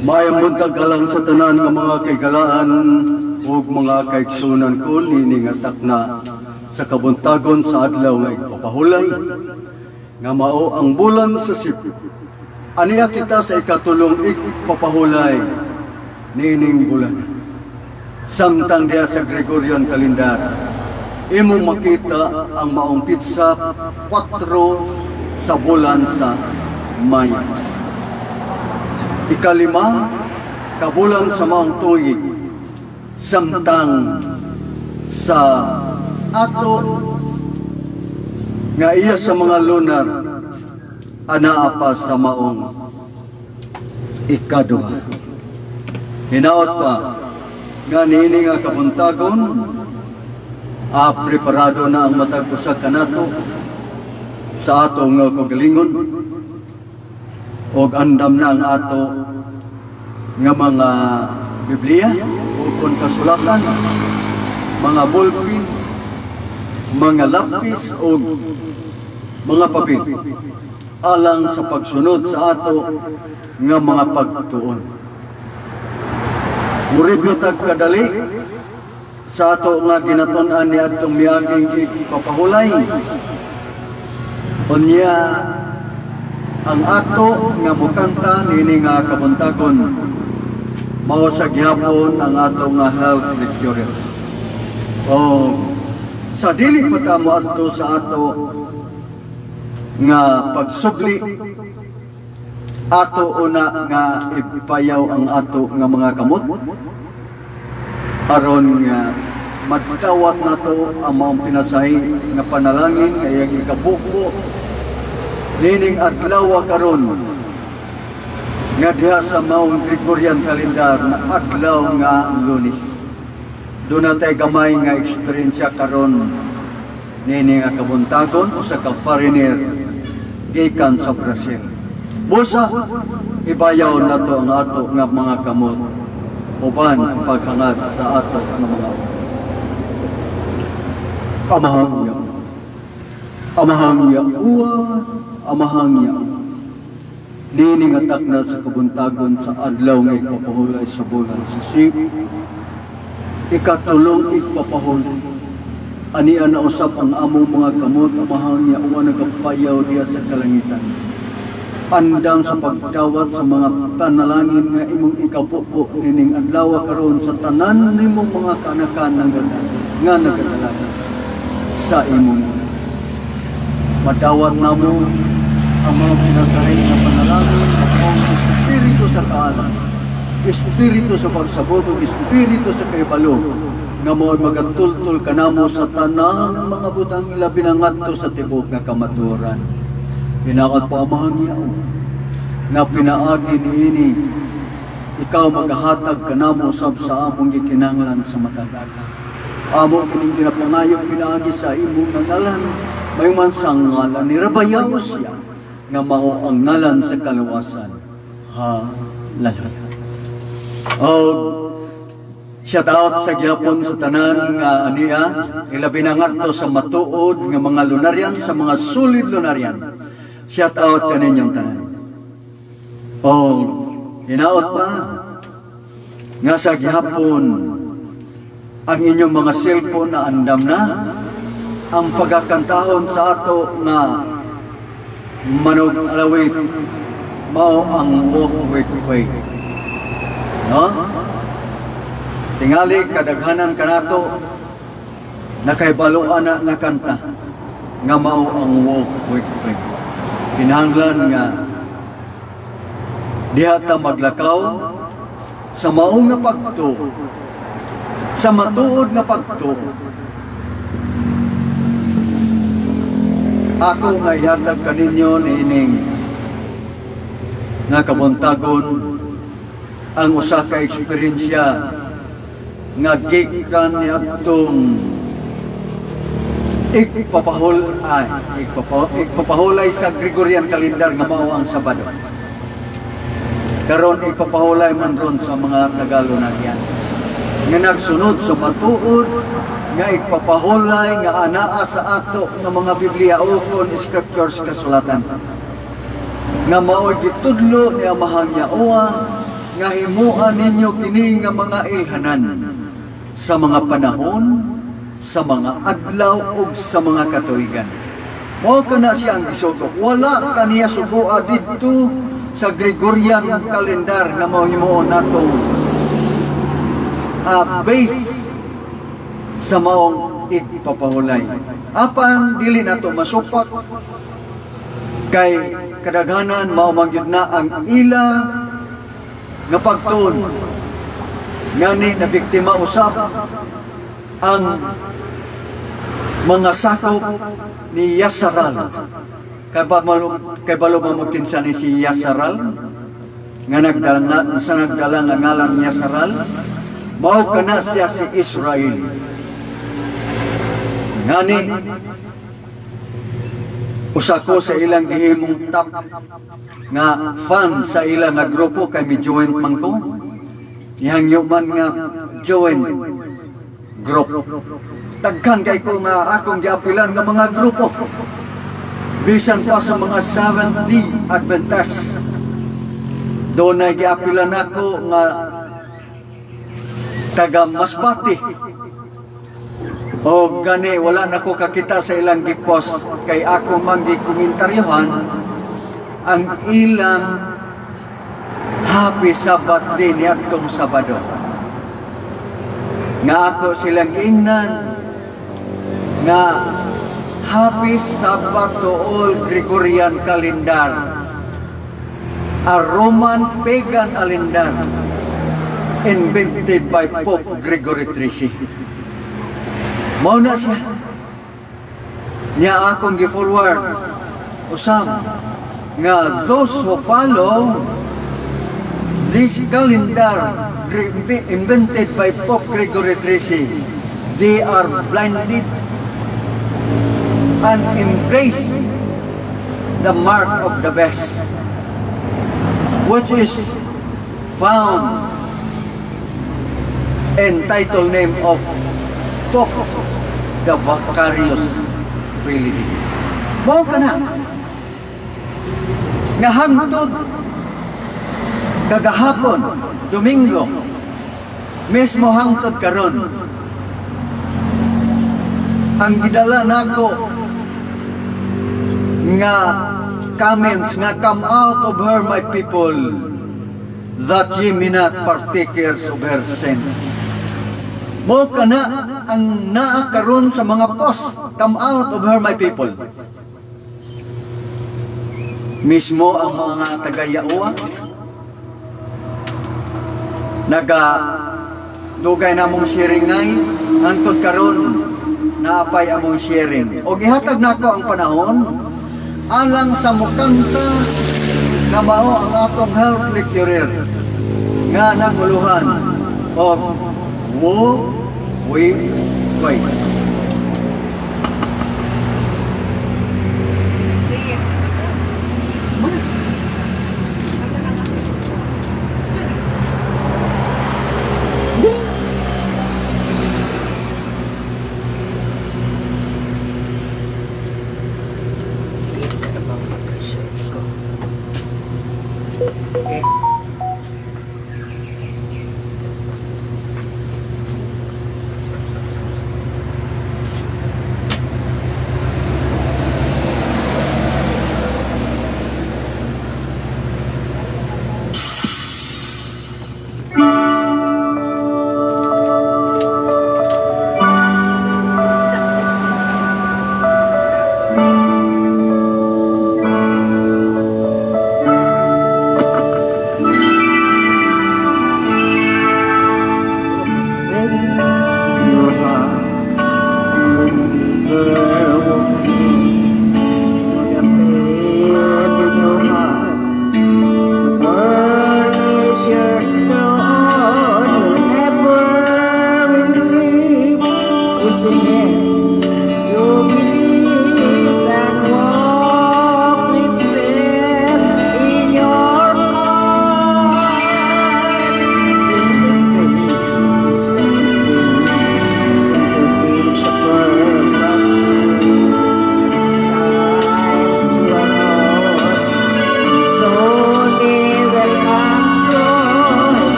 Mayang buntag alang sa tanan ng mga kaigalaan ug mga kaigsunan ko niningatak na sa kabuntagon sa adlaw nga ipapahulay nga mao ang bulan sa Sipi. Aniya kita sa ikatulong ipapahulay nining bulan. Samtang diya sa Gregorian kalendar, imong makita ang maong pitsa 4 sa bulan sa Mayo. Ikalima, kabulan sa maong tuig, samtang sa ato nga iya sa mga lunar, anaa pa sa maong ikaduha. Hinaot pa, nga niini nga kabuntagon, preparado na ang matag usa kanato sa ato nga kagalingon, og andam na ang ato nga mga Biblia o kung kasulatan, mga ballpen, mga lapis o mga papel alang sa pagsunod sa ato nga mga pagtuon. Murid mo kadali sa ato nga ginatun-an ni atong miaging ipapahulay. Unya ang ato nga mukanta nini nga kabuntagon mao sa gihapon ang ato nga health lecture. Sa dili pa ta mo adto sa ato nga pagsubli, ato una nga ipayaw ang ato nga mga kamot aron nga magtawat nato ang maong pinasahi nga panalangin nga iyang ikabuko nining adlaw karon nga diha sa maong Gregorian kalendar na adlaw nga Lunes. Doon natay gamay nga eksperyensya karon nini nga kabuntagon o sa ka-foreigner gikan sa Brazil. Busa ibayaw nato ang ato nga mga kamot uban paghangad sa ato nga mga amahangya uwa amahangya dini nga takna sa kabuntagon sa adlaw nga ipapahulay sa bulan sa Sipi. Ikatulong ipapahulay ani ana usap ang among mga kamot amahangya uwa nagapayaw diya sa kalangitan andam sa pagdawat sa mga panalangin nga imong ikapupo nining adlaw karon sa tanan nimong mga kanakan nga nagadalaga sa imong madawat namo ang mga pinasahin na panalangin ang espiritu sa kaalam, espiritu sa pagsabot, espiritu sa kaibalo nga mo magatultul kanamo sa tanang mga butang ilabi na ngadto sa tibok nga kamaturan. Hinaot pa amahangyaw nga pinaagi niini ikaw magahatag kanamo sab sa among gikinahanglan sa matag adlaw. Amo kining ginapangayo pinaagi sa imong ngalan may man sang ngalan ni Rabayaw siya nga mao ang ngalan sa kaluwasan. Hallelujah. Shout out sa gyapon sa tanan nga aniya ilabi na ngadto sa matuod nga mga lunaryan sa mga sulid lunaryan. Shout out kaninyong tanan. Hinaot pa nga sa gihapon ang inyong mga cellphone na andam na ang pagkakantahon sa ato nga manog alawit mao ang walk with faith. No? Tingali kadaghanan kanato nakaibaluan na nga kanta nga mao ang walk with faith. Kinahanglan nga diha ta maglakaw sa maong nga pagtuo, sa matuod nga pagtuo. Ako nga ihatag kaninyo niining nga kabuntagon ang usa ka eksperyensya nga gikan ni atong igpapahulay sa Gregorian kalendar nga mao ang Sabado. Karon igpapahulay man ron sa mga Tagalonagyan nga nagsunod sa matuod nga igpapahulay nga anaa sa ato ng mga Biblia o kon scriptures kasulatan nga mao'y gitudlo ni Amahang Yaowa nga himuan ninyo kini nga mga ilhanan sa mga panahon, sa mga adlaw ug sa mga katuigan. Mao kana siya ang gisugo. Wala kaniya sugua didto sa Gregorian calendar na mahimuon nato base sa maong igpapahulay. Apan dili nato masupak kay kadaghanan mao man gyud na ang ila nga pagtuon ngani na biktima usab ang mga sakop ni Yasaral. Kay balo mamukinsa ni si Yasaral nga nagdala nga ngalan ni Yasaral, mao kana siya si Israel. Ngani usa ko sa ilang gihimong top nga fan sa ilang nga grupo kay mi-join man ko. Ihangyo man nga join group. Daghan kay ko nga akong giapilan nga mga grupo. Bisan pa sa mga Seventh-day Adventist. Doon ay giapilan ako nga taga Masbate. O gani, wala na ko kakita sa ilang gipost kay ako man gikomentaryohan ang ilang Happy Sabbath Day ni atong Sabado. Nga ako silang ingnan nga Happy Sabbath to all Gregorian calendar, a Roman pagan calendar invented by Pope Gregory XIII. Mao na siya. Niya akong gi-forward usam nga those who follow this calendar invented by Pope Gregory XIII, they are blinded and embrace the mark of the beast, which is found in title name of Pope the Vicarious Freely. Mao ka na nga hangtod kagahapon Domingo mismo hangtod karon ang gidala nako nga comments nga come out of her my people that ye may not partakers of her sins. Mo kana ang naa karon sa mga post, come out of her my people. Mismo ang mga taga-Yaowa naga dugay namong sharingay hangtod karon naapay among sharing. O gihatag nako ang panahon alang sa mukanta nga mao ang atong health lecturer nga naguluhan og wo we wait.